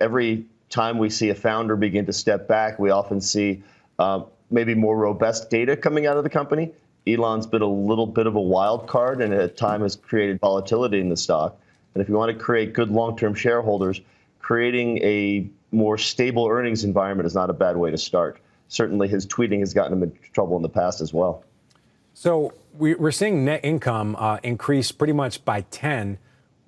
every time we see a founder begin to step back, we often see maybe more robust data coming out of the company. Elon's been a little bit of a wild card and at times has created volatility in the stock. And if you want to create good long-term shareholders, creating a more stable earnings environment is not a bad way to start. Certainly his tweeting has gotten him into trouble in the past as well. So we're seeing net income increase pretty much by 10.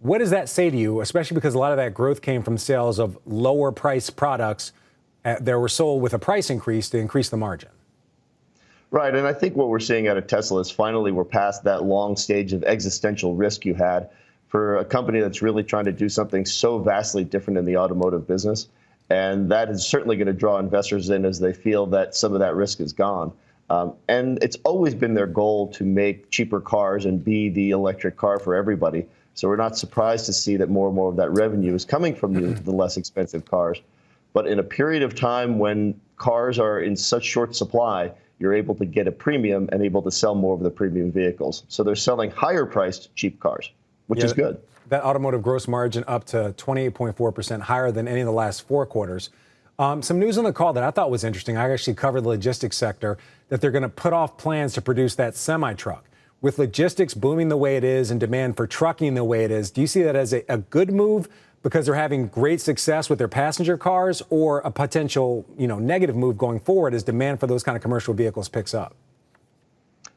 What does that say to you, especially because a lot of that growth came from sales of lower priced products that were sold with a price increase to increase the margin? Right. And I think what we're seeing out of Tesla is finally we're past that long stage of existential risk you had for a company that's really trying to do something so vastly different in the automotive business. And that is certainly going to draw investors in as they feel that some of that risk is gone. And it's always been their goal to make cheaper cars and be the electric car for everybody. So we're not surprised to see that more and more of that revenue is coming from the less expensive cars. But in a period of time when cars are in such short supply, you're able to get a premium and able to sell more of the premium vehicles. So they're selling higher priced cheap cars, which is good. That automotive gross margin up to 28.4%, higher than any of the last 4 quarters. Some news on the call that I thought was interesting. I actually covered the logistics sector, that they're going to put off plans to produce that semi-truck. With logistics booming the way it is and demand for trucking the way it is, do you see that as a good move because they're having great success with their passenger cars, or a potential, negative move going forward as demand for those kind of commercial vehicles picks up?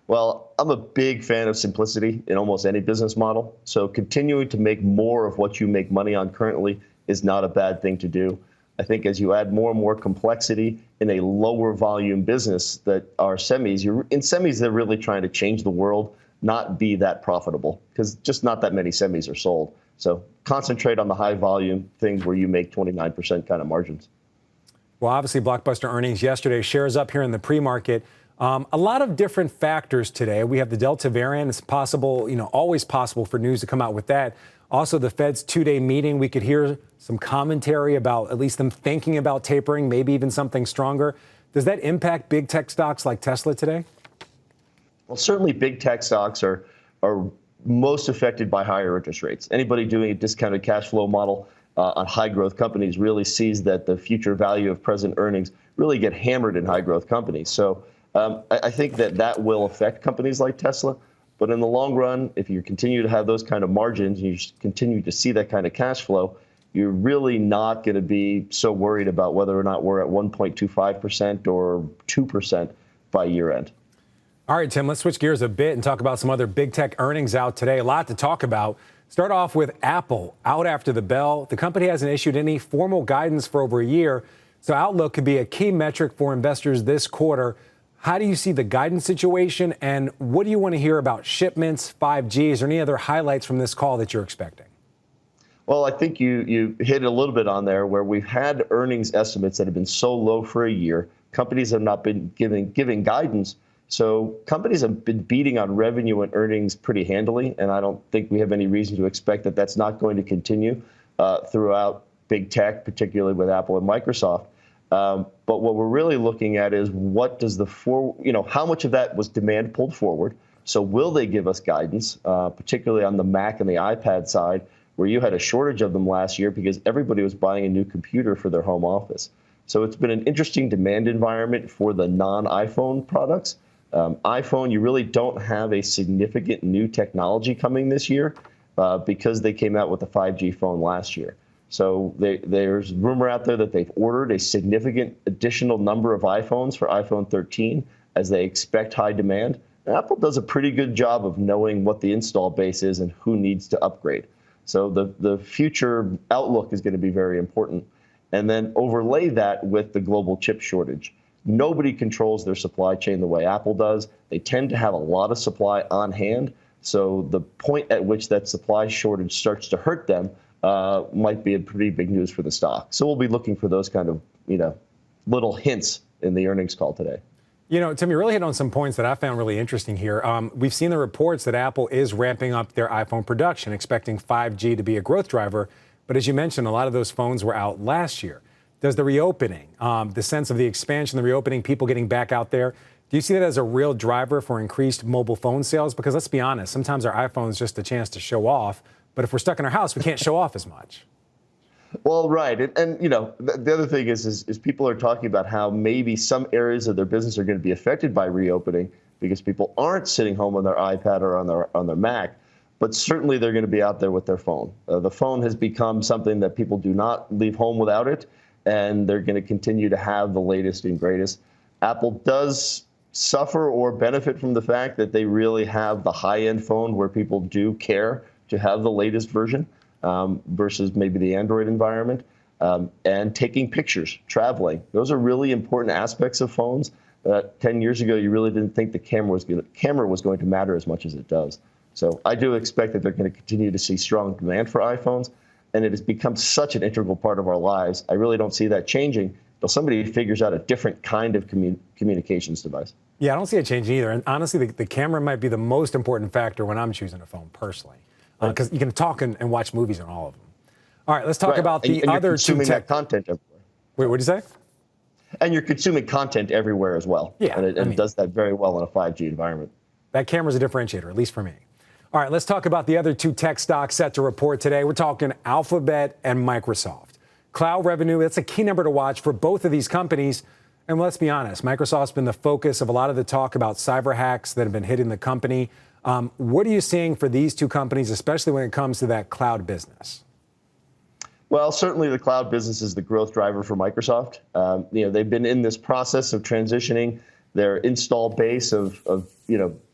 Well, I'm a big fan of simplicity in almost any business model. So continuing to make more of what you make money on currently is not a bad thing to do. I think as you add more and more complexity in a lower volume business that are semis, in semis, they're really trying to change the world, not be that profitable, because just not that many semis are sold. So concentrate on the high volume things where you make 29% kind of margins. Well, obviously, blockbuster earnings yesterday, shares up here in the pre-market. A lot of different factors today. We have the Delta variant. It's possible, always possible for news to come out with that. Also, the Fed's 2-day meeting. We could hear some commentary about at least them thinking about tapering, maybe even something stronger. Does that impact big tech stocks like Tesla today? Well, certainly big tech stocks are most affected by higher interest rates. Anybody doing a discounted cash flow model on high growth companies really sees that the future value of present earnings really get hammered in high growth companies. So I think that will affect companies like Tesla. But in the long run, if you continue to have those kind of margins and you continue to see that kind of cash flow, you're really not going to be so worried about whether or not we're at 1.25% or 2% by year end. All right, Tim, let's switch gears a bit and talk about some other big tech earnings out today. A lot to talk about. Start off with Apple out after the bell. The company hasn't issued any formal guidance for over a year, so outlook could be a key metric for investors this quarter. How do you see the guidance situation, and what do you want to hear about shipments, 5G? Is there any other highlights from this call that you're expecting? Well, I think you hit a little bit on there where we've had earnings estimates that have been so low for a year. Companies have not been giving guidance. So companies have been beating on revenue and earnings pretty handily, and I don't think we have any reason to expect that that's not going to continue throughout big tech, particularly with Apple and Microsoft. But what we're really looking at is what does how much of that was demand pulled forward? So will they give us guidance, particularly on the Mac and the iPad side, where you had a shortage of them last year because everybody was buying a new computer for their home office. So it's been an interesting demand environment for the non-iPhone products. iPhone, you really don't have a significant new technology coming this year because they came out with the 5G phone last year. So there's rumor out there that they've ordered a significant additional number of iPhones for iPhone 13 as they expect high demand. And Apple does a pretty good job of knowing what the install base is and who needs to upgrade. So the future outlook is going to be very important. And then overlay that with the global chip shortage. Nobody controls their supply chain the way Apple does. They tend to have a lot of supply on hand. So the point at which that supply shortage starts to hurt them might be a pretty big news for the stock. So we'll be looking for those kind of, little hints in the earnings call today. Tim, you really hit on some points that I found really interesting here. We've seen the reports that Apple is ramping up their iPhone production, expecting 5G to be a growth driver. But as you mentioned, a lot of those phones were out last year. Does the reopening, the sense of the expansion, the reopening, people getting back out there, do you see that as a real driver for increased mobile phone sales? Because let's be honest, sometimes our iPhone is just a chance to show off. But if we're stuck in our house, we can't show off as much. Well, right. And you know, the other thing is people are talking about how maybe some areas of their business are going to be affected by reopening because people aren't sitting home on their iPad or on their Mac, but certainly they're going to be out there with their phone. The phone has become something that people do not leave home without it, and they're going to continue to have the latest and greatest. Apple does suffer or benefit from the fact that they really have the high-end phone where people do care to have the latest version. Versus maybe the Android environment, and taking pictures, traveling. Those are really important aspects of phones. 10 years ago, you really didn't think the camera was going to matter as much as it does. So I do expect that they're going to continue to see strong demand for iPhones, and it has become such an integral part of our lives. I really don't see that changing until somebody figures out a different kind of communications device. Yeah, I don't see it changing either. And honestly, the camera might be the most important factor when I'm choosing a phone personally. Because you can talk and watch movies on all of them. All right, let's talk about the other two tech content everywhere. Wait, what did you say? And you're consuming content everywhere as well. Yeah, and it does that very well in a 5G environment. That camera's a differentiator, at least for me. All right, let's talk about the other two tech stocks set to report today. We're talking Alphabet and Microsoft. Cloud revenue, that's a key number to watch for both of these companies. And let's be honest, Microsoft's been the focus of a lot of the talk about cyber hacks that have been hitting the company. What are you seeing for these two companies, especially when it comes to that cloud business? Well, certainly the cloud business is the growth driver for Microsoft. They've been in this process of transitioning their install base of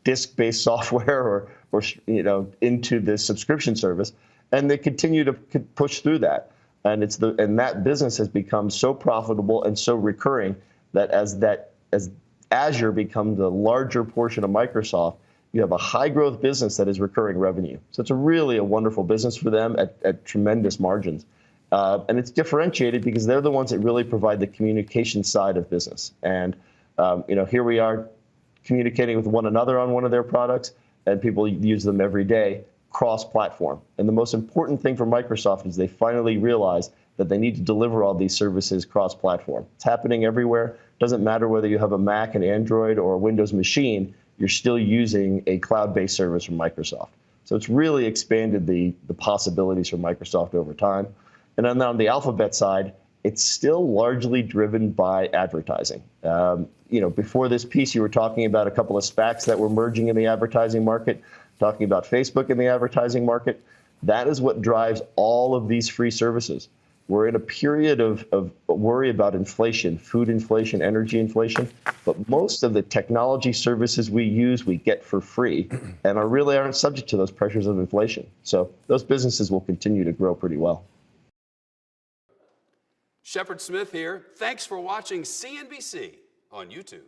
disk-based software or into the subscription service, and they continue to push through that. And that business has become so profitable and so recurring that as Azure becomes a larger portion of Microsoft, you have a high growth business that is recurring revenue. So it's really a wonderful business for them at tremendous margins. And it's differentiated because they're the ones that really provide the communication side of business. And here we are communicating with one another on one of their products, and people use them every day cross-platform. And the most important thing for Microsoft is they finally realize that they need to deliver all these services cross-platform. It's happening everywhere. Doesn't matter whether you have a Mac, an Android, or a Windows machine, you're still using a cloud-based service from Microsoft. So it's really expanded the possibilities for Microsoft over time. And then on the Alphabet side, it's still largely driven by advertising. Before this piece, you were talking about a couple of SPACs that were merging in the advertising market, talking about Facebook in the advertising market. That is what drives all of these free services. We're in a period of worry about inflation, food inflation, energy inflation, but most of the technology services we use, we get for free and aren't subject to those pressures of inflation. So those businesses will continue to grow pretty well. Shepard Smith here. Thanks for watching CNBC on YouTube.